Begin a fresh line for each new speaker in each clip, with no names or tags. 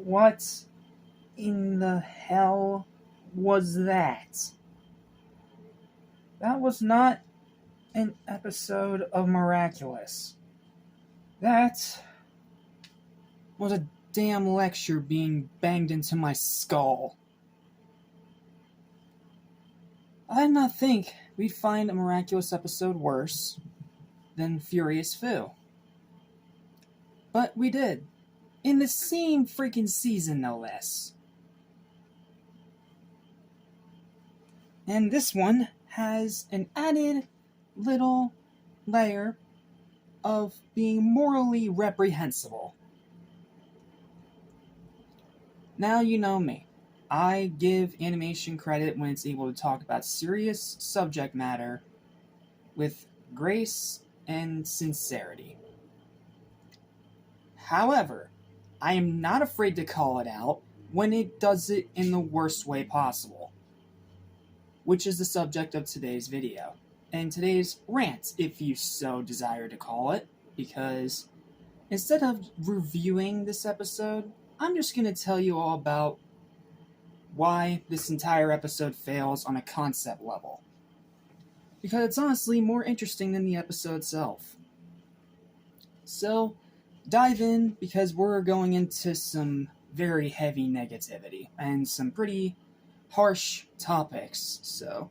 What in the hell was that? That was not an episode of Miraculous. That was a damn lecture being banged into my skull. I did not think we'd find a Miraculous episode worse than Furious Foo. But we did. In the same freaking season, no less. And this one has an added little layer of being morally reprehensible. Now you know me. I give animation credit when it's able to talk about serious subject matter with grace and sincerity. However, I am not afraid to call it out when it does it in the worst way possible, which is the subject of today's video, and today's rant, if you so desire to call it, because instead of reviewing this episode, I'm just going to tell you all about why this entire episode fails on a concept level. Because it's honestly more interesting than the episode itself. So, dive in, because we're going into some very heavy negativity and some pretty harsh topics. So,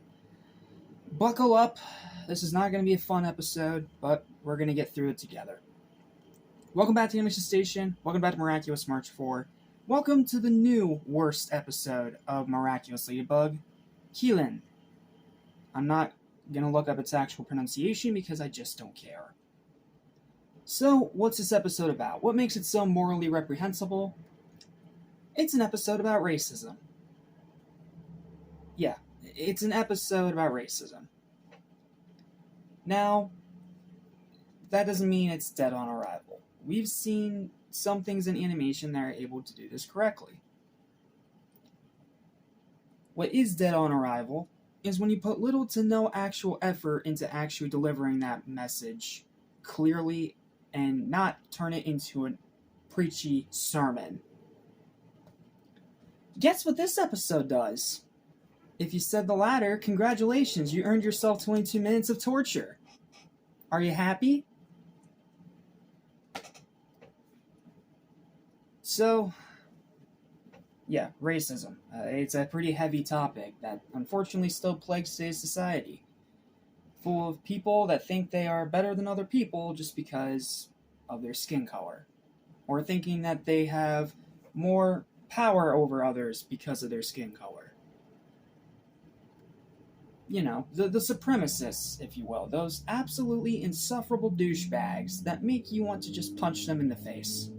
buckle up. This is not going to be a fun episode, but we're going to get through it together. Welcome back to Animation Station. Welcome back to Miraculous March 4. Welcome to the new worst episode of Miraculous Ladybug, Keelan. I'm not going to look up its actual pronunciation because I just don't care. So, what's this episode about? What makes it so morally reprehensible? It's an episode about racism. Yeah, it's an episode about racism. Now, that doesn't mean it's dead on arrival. We've seen some things in animation that are able to do this correctly. What is dead on arrival is when you put little to no actual effort into actually delivering that message clearly and not turn it into a preachy sermon. Guess what this episode does? If you said the latter, congratulations, you earned yourself 22 minutes of torture. Are you happy? So, yeah, racism. It's a pretty heavy topic that unfortunately still plagues today's society. Full of people that think they are better than other people just because of their skin color. Or thinking that they have more power over others because of their skin color. You know, the supremacists, if you will. Those absolutely insufferable douchebags that make you want to just punch them in the face.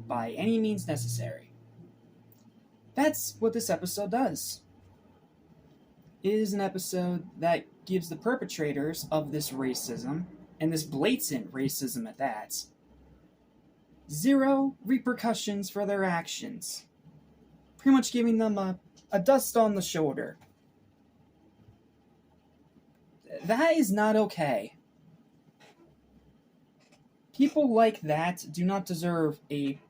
By any means necessary. That's what this episode does. It is an episode that gives the perpetrators of this racism, and this blatant racism at that, zero repercussions for their actions. Pretty much giving them a dust on the shoulder. That is not okay. People like that do not deserve a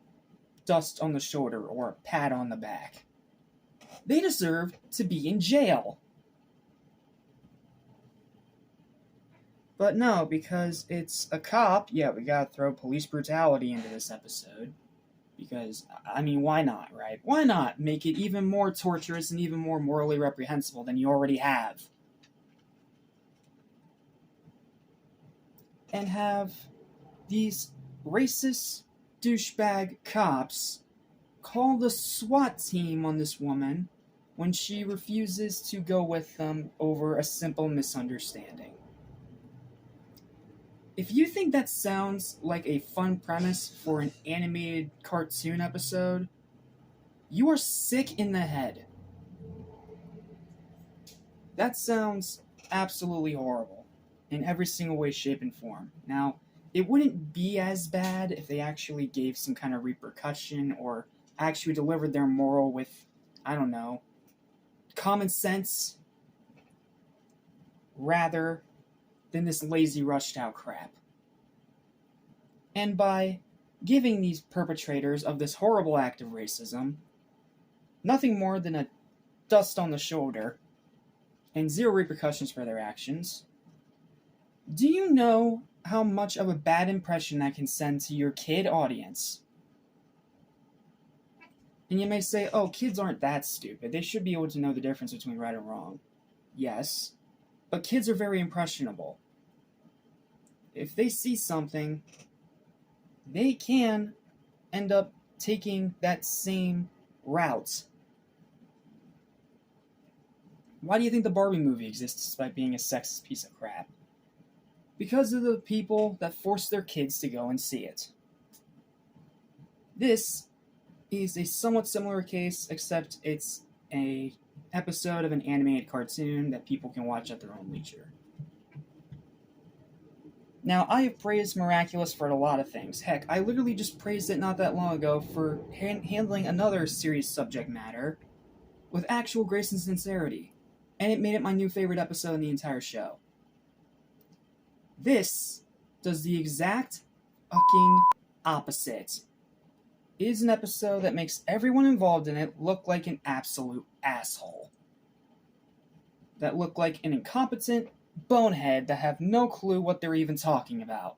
dust on the shoulder or a pat on the back. They deserve to be in jail. But no, because it's a cop, yeah, we gotta throw police brutality into this episode. Because, I mean, why not, right? Why not make it even more torturous and even more morally reprehensible than you already have? And have these racist douchebag cops call the SWAT team on this woman when she refuses to go with them over a simple misunderstanding. If you think that sounds like a fun premise for an animated cartoon episode, you are sick in the head. That sounds absolutely horrible in every single way, shape, and form. Now, it wouldn't be as bad if they actually gave some kind of repercussion or actually delivered their moral with, I don't know, common sense rather than this lazy rushed out crap. And by giving these perpetrators of this horrible act of racism nothing more than a dust on the shoulder and zero repercussions for their actions. Do you know how much of a bad impression that can send to your kid audience? And you may say, oh, kids aren't that stupid. They should be able to know the difference between right and wrong. Yes, but kids are very impressionable. If they see something, they can end up taking that same route. Why do you think the Barbie movie exists despite being a sexist piece of crap? Because of the people that force their kids to go and see it. This is a somewhat similar case, except it's an episode of an animated cartoon that people can watch at their own leisure. Now, I have praised Miraculous for a lot of things. Heck, I literally just praised it not that long ago for handling another serious subject matter with actual grace and sincerity, and it made it my new favorite episode in the entire show. This does the exact fucking opposite. It is an episode that makes everyone involved in it look like an absolute asshole. That look like an incompetent bonehead that have no clue what they're even talking about.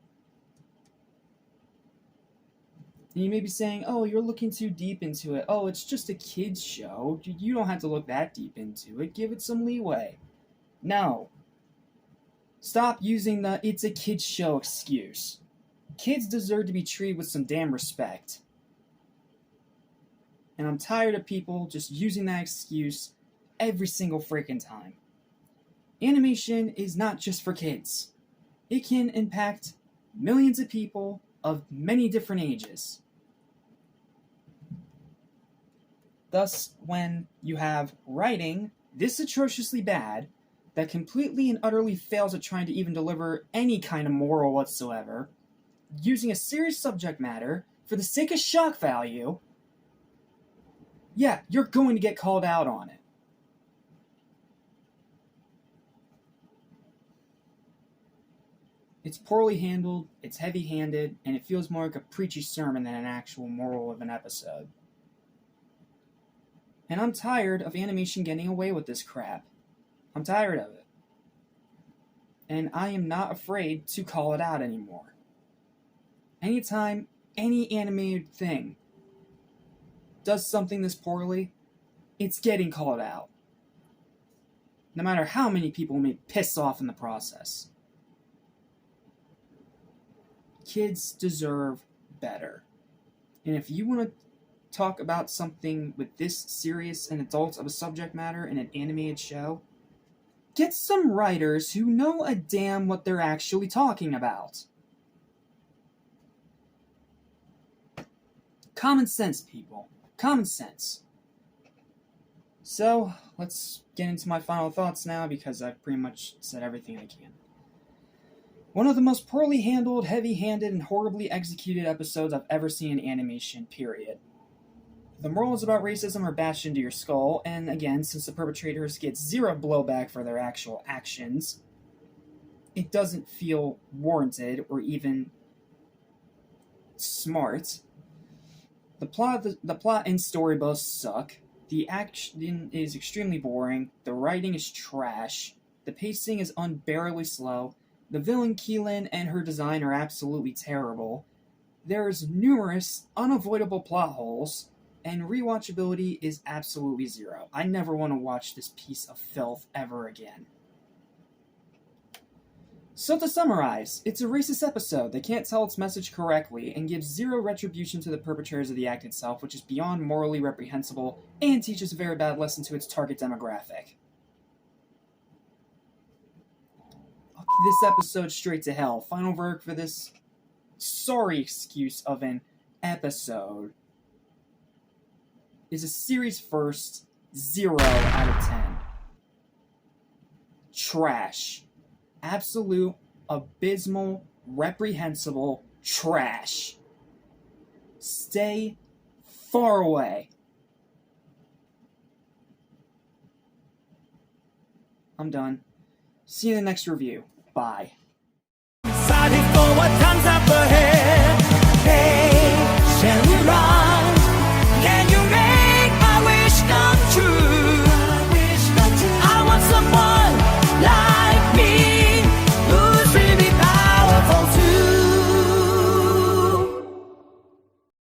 And you may be saying, oh, you're looking too deep into it. Oh, it's just a kid's show. You don't have to look that deep into it. Give it some leeway. No. Stop using the it's a kid's show excuse. Kids deserve to be treated with some damn respect. And I'm tired of people just using that excuse every single freaking time. Animation is not just for kids. It can impact millions of people of many different ages. Thus, when you have writing this atrociously bad that completely and utterly fails at trying to even deliver any kind of moral whatsoever, using a serious subject matter for the sake of shock value, yeah, you're going to get called out on it. It's poorly handled, it's heavy-handed, and it feels more like a preachy sermon than an actual moral of an episode. And I'm tired of animation getting away with this crap. I'm tired of it. And I am not afraid to call it out anymore. Anytime any animated thing does something this poorly, it's getting called out. No matter how many people may piss off in the process. Kids deserve better. And if you want to talk about something with this serious and adult of a subject matter in an animated show, get some writers who know a damn what they're actually talking about. Common sense, people. Common sense. So, let's get into my final thoughts now, because I've pretty much said everything I can. One of the most poorly handled, heavy-handed, and horribly executed episodes I've ever seen in animation, period. The morals about racism are bashed into your skull, and again, since the perpetrators get zero blowback for their actual actions, it doesn't feel warranted or even smart. The plot and story both suck. The action is extremely boring. The writing is trash. The pacing is unbearably slow. The villain Keelan and her design are absolutely terrible. There's numerous unavoidable plot holes, and rewatchability is absolutely zero. I never want to watch this piece of filth ever again. So to summarize, it's a racist episode that can't tell its message correctly and gives zero retribution to the perpetrators of the act itself, which is beyond morally reprehensible and teaches a very bad lesson to its target demographic. This episode straight to hell. Final verdict for this sorry excuse of an episode is a series first 0 out of 10. Trash. Absolute, abysmal, reprehensible trash. Stay far away. I'm done. See you in the next review. Bye. Deciding for what comes up ahead.